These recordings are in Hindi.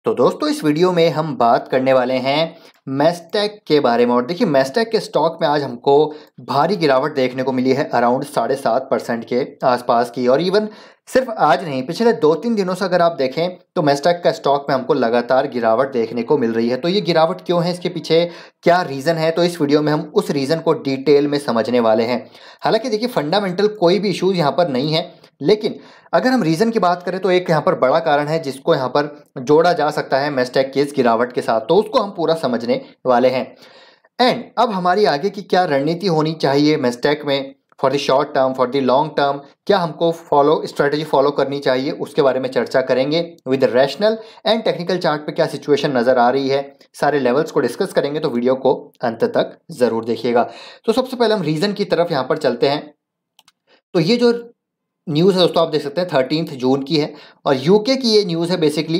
तो दोस्तों इस वीडियो में हम बात करने वाले हैं मैस्टेक के बारे में। और देखिए मैस्टेक के स्टॉक में आज हमको भारी गिरावट देखने को मिली है अराउंड 7.5% के आसपास की। और इवन सिर्फ आज नहीं, पिछले 2-3 दिनों से अगर आप देखें तो मैस्टेक का स्टॉक में हमको लगातार गिरावट देखने को मिल रही है। तो ये गिरावट क्यों है, इसके पीछे क्या रीज़न है, तो इस वीडियो में हम उस रीज़न को डिटेल में समझने वाले हैं। हालांकि देखिए फंडामेंटल कोई भी इशूज़ यहाँ पर नहीं है, लेकिन अगर हम रीज़न की बात करें तो एक यहाँ पर बड़ा कारण है जिसको यहाँ पर जोड़ा जा सकता है मैस्टेक की इस गिरावट के साथ, तो उसको हम पूरा समझने वाले हैं। एंड अब हमारी आगे की क्या रणनीति होनी चाहिए मैस्टेक में, for the short term, for the long term, क्या हमको स्ट्रेटेजी फॉलो करनी चाहिए, उसके बारे में चर्चा करेंगे। With rational and technical chart पे क्या सिचुएशन नज़र आ रही है, सारे लेवल्स को डिस्कस करेंगे, तो वीडियो को अंत तक ज़रूर देखिएगा। तो सबसे पहले हम रीज़न की तरफ यहाँ पर चलते हैं। तो ये जो न्यूज़ है दोस्तों आप देख सकते हैं 13 जून की है और यूके की ये न्यूज़ है बेसिकली।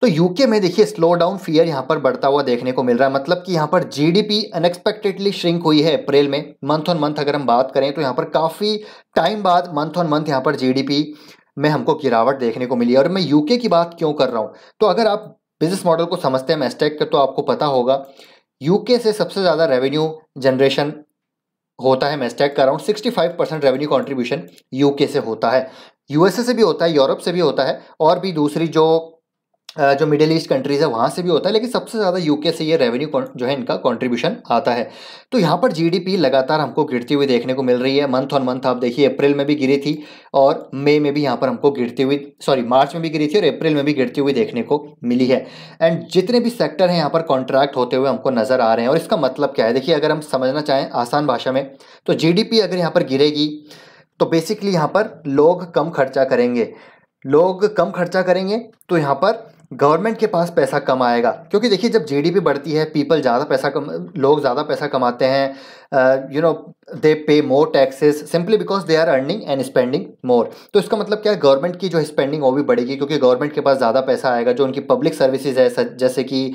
तो यूके में देखिए स्लो डाउन फियर यहाँ पर बढ़ता हुआ देखने को मिल रहा है, मतलब कि यहाँ पर जीडीपी अनएक्सपेक्टेडली श्रिंक हुई है अप्रैल में। मंथ ऑन मंथ अगर हम बात करें तो यहाँ पर काफ़ी टाइम बाद मंथ ऑन मंथ यहाँ पर जीडीपी में हमको गिरावट देखने को मिली है। और मैं यूके की बात क्यों कर रहा हूँ, तो अगर आप बिजनेस मॉडल को समझते हैं मैस्टेक का तो आपको पता होगा यूके से सबसे ज़्यादा रेवेन्यू जनरेशन होता है मैस्टेक का। अराउंड 65% रेवेन्यू कंट्रीब्यूशन यूके से होता है, यूएसए से भी होता है, यूरोप से भी होता है, और भी दूसरी जो मिडिल ईस्ट कंट्रीज है वहाँ से भी होता है, लेकिन सबसे ज़्यादा यूके से ये रेवेन्यू जो है इनका कंट्रीब्यूशन आता है। तो यहाँ पर जीडीपी लगातार हमको गिरती हुई देखने को मिल रही है। मंथ ऑन मंथ आप देखिए अप्रैल में भी गिरी थी और मई में भी यहाँ पर हमको गिरती हुई, मार्च में भी गिरी थी और अप्रैल में भी गिरती हुई देखने को मिली है। एंड जितने भी सेक्टर हैं यहाँ पर कॉन्ट्रैक्ट होते हुए हमको नज़र आ रहे हैं। और इसका मतलब क्या है, देखिए अगर हम समझना चाहें आसान भाषा में तो जीडीपी अगर यहाँ पर गिरेगी तो बेसिकली यहाँ पर लोग कम खर्चा करेंगे, लोग कम खर्चा करेंगे तो यहाँ पर गवर्नमेंट के पास पैसा कम आएगा। क्योंकि देखिए जब जीडीपी बढ़ती है लोग ज़्यादा पैसा कमाते हैं, they pay more taxes simply because they are earning and spending more. तो इसका मतलब क्या है, गवर्नमेंट की जो स्पेंडिंग वो भी बढ़ेगी क्योंकि गवर्नमेंट के पास ज़्यादा पैसा आएगा। जो उनकी पब्लिक सर्विसेज है जैसे कि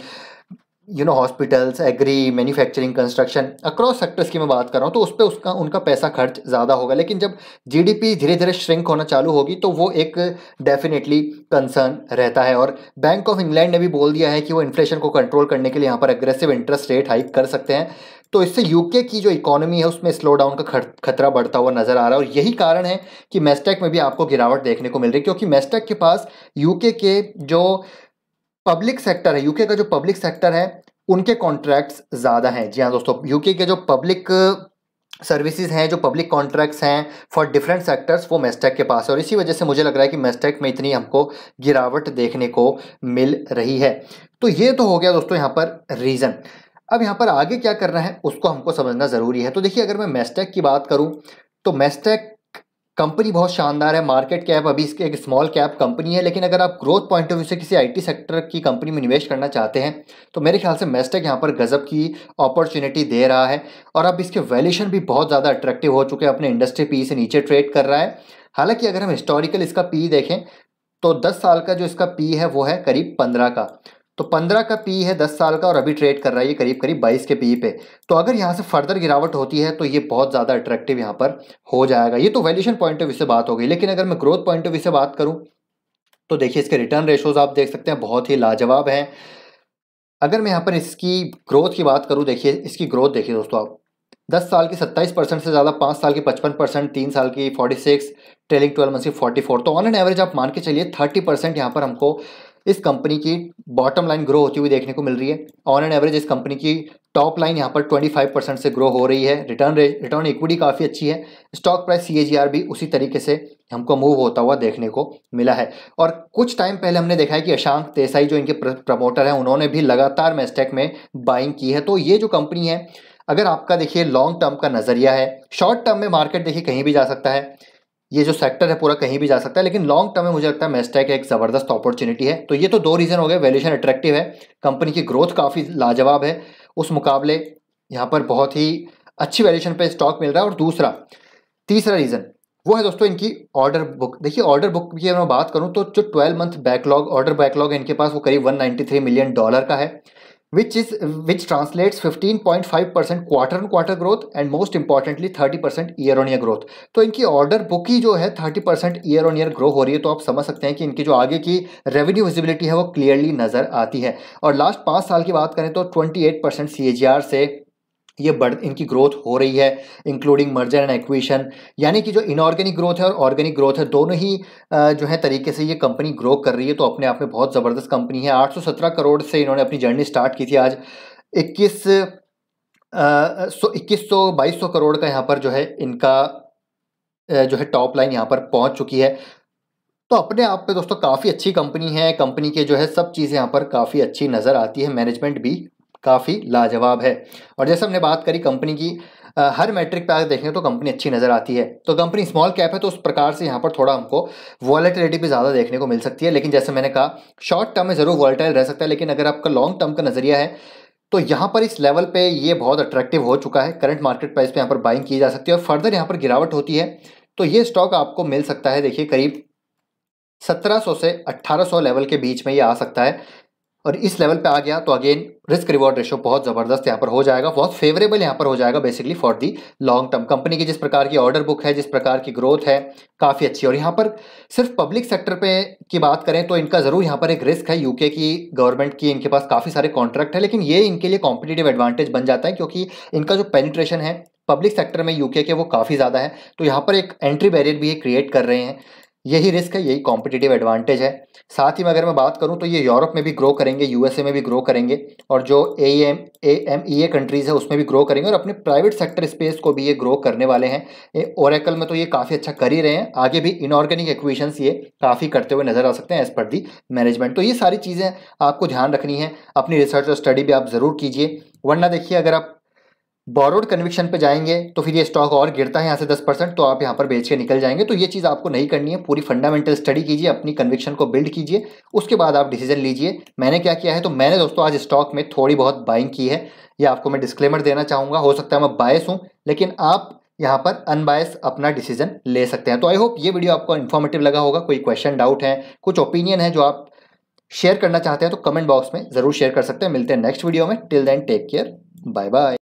hospitals, agri, manufacturing, construction, across sectors की मैं बात कर रहा हूँ, तो उस पर उनका पैसा खर्च ज़्यादा होगा। लेकिन जब जीडीपी धीरे धीरे श्रिंक होना चालू होगी तो वो एक डेफिनेटली कंसर्न रहता है। और बैंक ऑफ इंग्लैंड ने भी बोल दिया है कि वो इन्फ्लेशन को कंट्रोल करने के लिए यहाँ पर एग्रेसिव इंटरेस्ट रेट हाइक कर सकते हैं। तो इससे यूके की जो इकोनॉमी है उसमें स्लो डाउन का खतरा बढ़ता हुआ नजर आ रहा है। और यही कारण है कि मैस्टेक में भी आपको गिरावट देखने को मिल रही है, क्योंकि मैस्टेक के पास यूके के जो पब्लिक सेक्टर है, यूके का जो पब्लिक सेक्टर है उनके कॉन्ट्रैक्ट्स ज़्यादा हैं। जी हाँ दोस्तों, यूके के जो पब्लिक सर्विसेज हैं, जो पब्लिक कॉन्ट्रैक्ट्स हैं फॉर डिफरेंट सेक्टर्स, वो मैस्टेक के पास है। और इसी वजह से मुझे लग रहा है कि मैस्टेक में इतनी हमको गिरावट देखने को मिल रही है। तो ये तो हो गया दोस्तों यहाँ पर रीज़न। अब यहाँ पर आगे क्या करना है उसको हमको समझना ज़रूरी है। तो देखिए अगर मैं मैस्टेक की बात करूँ तो मैस्टेक कंपनी बहुत शानदार है। मार्केट कैप अभी इसके एक स्मॉल कैप कंपनी है, लेकिन अगर आप ग्रोथ पॉइंट ऑफ व्यू से किसी आईटी सेक्टर की कंपनी में निवेश करना चाहते हैं तो मेरे ख्याल से मैस्टेक यहाँ पर गजब की अपॉर्चुनिटी दे रहा है। और अब इसके वैल्यूएशन भी बहुत ज़्यादा अट्रैक्टिव हो चुके हैं, अपने इंडस्ट्री पी से नीचे ट्रेड कर रहा है। हालांकि अगर हम हिस्टोरिकल इसका पी देखें तो 10 साल का जो इसका पी है वो है करीब 15 का। तो 15 का पी है 10 साल का, और अभी ट्रेड कर रहा है ये करीब करीब 22 के पी पे। तो अगर यहाँ से फर्दर गिरावट होती है तो ये बहुत ज़्यादा अट्रैक्टिव यहाँ पर हो जाएगा। ये तो वैल्यूएशन पॉइंट ऑफ व्यू से बात हो गई, लेकिन अगर मैं ग्रोथ पॉइंट ऑफ व्यू से बात करूँ तो देखिए इसके रिटर्न रेशोज आप देख सकते हैं बहुत ही लाजवाब हैं। अगर मैं यहाँ पर इसकी ग्रोथ की बात करूँ, देखिए इसकी ग्रोथ देखिए दोस्तों आप, 10 साल की 27% से ज़्यादा, 5 साल की 55%, 3 साल की 46, ट्रेलिंग 12 मंथ्स की 44। तो ऑन एन एवरेज आप मान के चलिए 30% यहाँ पर हमको इस कंपनी की बॉटम लाइन ग्रो होती हुई देखने को मिल रही है। ऑन एन एवरेज इस कंपनी की टॉप लाइन यहाँ पर 25% से ग्रो हो रही है। रिटर्न इक्विटी काफ़ी अच्छी है। स्टॉक प्राइस CAGR भी उसी तरीके से हमको मूव होता हुआ देखने को मिला है। और कुछ टाइम पहले हमने देखा है कि अशांक देसाई जो इनके प्रमोटर हैं उन्होंने भी लगातार मैस्टेक में बाइंग की है। तो ये जो कंपनी है, अगर आपका देखिए लॉन्ग टर्म का नज़रिया है, शॉर्ट टर्म में मार्केट देखिए कहीं भी जा सकता है, ये जो सेक्टर है पूरा कहीं भी जा सकता है, लेकिन लॉन्ग टर्म में मुझे लगता है मैस्टेक एक ज़बरदस्त अपॉर्चुनिटी है। तो ये तो 2 रीज़न हो गए, वैल्यूएशन अट्रैक्टिव है, कंपनी की ग्रोथ काफ़ी लाजवाब है, उस मुकाबले यहाँ पर बहुत ही अच्छी वैल्यूएशन पे स्टॉक मिल रहा है। और तीसरा रीज़न वो है दोस्तों इनकी ऑर्डर बुक। देखिए ऑर्डर बुक की अगर मैं बात करूँ तो जो 12 मंथ ऑर्डर बैकलॉग है इनके पास वो करीब $193 मिलियन का है। which translates 15.5% quarter on quarter growth and most importantly 30% year on year growth. तो इनकी ऑर्डर बुक ही जो है 30% ईयर ऑन ईयर ग्रो हो रही है, तो आप समझ सकते हैं कि इनकी जो आगे की रेवेन्यू विजिबिलिटी है वो क्लियरली नजर आती है। और लास्ट 5 साल की बात करें तो 28% CAGR से ये इनकी ग्रोथ हो रही है, इंक्लूडिंग मर्जर एंड एक्विजिशन, यानी कि जो इनऑर्गेनिक ग्रोथ है और ऑर्गेनिक ग्रोथ है दोनों ही जो है तरीके से ये कंपनी ग्रो कर रही है। तो अपने आप में बहुत ज़बरदस्त कंपनी है। 817 करोड़ से इन्होंने अपनी जर्नी स्टार्ट की थी, आज 2100 करोड़ का यहाँ पर जो है इनका जो है टॉप लाइन यहाँ पर पहुँच चुकी है। तो अपने आप पे दोस्तों काफ़ी अच्छी कंपनी है। कंपनी के जो है सब चीज़ें यहाँ पर काफ़ी अच्छी नज़र आती है, मैनेजमेंट भी काफ़ी लाजवाब है। और जैसे हमने बात करी कंपनी की हर मैट्रिक पे अगर देखें तो कंपनी अच्छी नज़र आती है। तो कंपनी स्मॉल कैप है तो उस प्रकार से यहाँ पर थोड़ा हमको वॉलेटिलिटी भी ज़्यादा देखने को मिल सकती है, लेकिन जैसे मैंने कहा शॉर्ट टर्म में ज़रूर वॉलेटाइल रह सकता है, लेकिन अगर आपका लॉन्ग टर्म का नज़रिया है तो यहाँ पर इस लेवल पे ये बहुत अट्रैक्टिव हो चुका है। करंट मार्केट प्राइस पे यहाँ पर बाइंग की जा सकती है और फर्दर यहाँ पर गिरावट होती है तो ये स्टॉक आपको मिल सकता है, देखिए करीब 1700 से 1800 लेवल के बीच में ये आ सकता है। और इस लेवल पे आ गया तो अगेन रिस्क रिवॉर्ड रेशो बहुत ज़बरदस्त यहाँ पर हो जाएगा, बहुत फेवरेबल यहाँ पर हो जाएगा basically for the long term. Company की जिस प्रकार की ऑर्डर बुक है, जिस प्रकार की ग्रोथ है, काफ़ी अच्छी। और यहाँ पर सिर्फ पब्लिक सेक्टर पे की बात करें तो इनका ज़रूर यहाँ पर एक रिस्क है, यूके की गवर्नमेंट की इनके पास काफ़ी सारे कॉन्ट्रैक्ट है, लेकिन ये इनके लिए कॉम्पिटिटिव एडवांटेज बन जाता है क्योंकि इनका जो पेनिट्रेशन है पब्लिक सेक्टर में यूके के वो काफ़ी ज़्यादा है। तो यहाँ पर एक एंट्री बैरियर भी ये क्रिएट कर रहे हैं, यही रिस्क है, यही कॉम्पिटिटिव एडवांटेज है। साथ ही में अगर मैं बात करूं तो ये यूरोप में भी ग्रो करेंगे, यूएसए में भी ग्रो करेंगे और जो AMEA कंट्रीज़ है उसमें भी ग्रो करेंगे और अपने प्राइवेट सेक्टर स्पेस को भी ये ग्रो करने वाले हैं। ओरेकल में तो ये काफ़ी अच्छा कर ही रहे हैं, आगे भी इनऑर्गेनिक एक्विजिशंस ये काफ़ी करते हुए नजर आ सकते हैं एज पर दी मैनेजमेंट। तो ये सारी चीज़ें आपको ध्यान रखनी है, अपनी रिसर्च और स्टडी भी आप ज़रूर कीजिए, वरना देखिए अगर आप बॉरोड कन्विक्शन पे जाएंगे तो फिर ये स्टॉक और गिरता है यहाँ से 10%, तो आप यहाँ पर बेच के निकल जाएंगे। तो ये चीज़ आपको नहीं करनी है, पूरी फंडामेंटल स्टडी कीजिए, अपनी कन्विक्शन को बिल्ड कीजिए, उसके बाद आप डिसीजन लीजिए। मैंने क्या किया है तो मैंने दोस्तों आज स्टॉक में थोड़ी बहुत बाइंग की है, ये आपको मैं डिस्क्लेमर देना चाहूँगा। हो सकता है मैं बायस हूँ, लेकिन आप यहाँ पर अनबायस अपना डिसीजन ले सकते हैं। तो आई होप ये वीडियो आपको इन्फॉर्मेटिव लगा होगा। कोई क्वेश्चन डाउट है, कुछ ओपिनियन है जो आप शेयर करना चाहते हैं तो कमेंट बॉक्स में ज़रूर शेयर कर सकते हैं। मिलते हैं नेक्स्ट वीडियो में, till then take care, bye bye.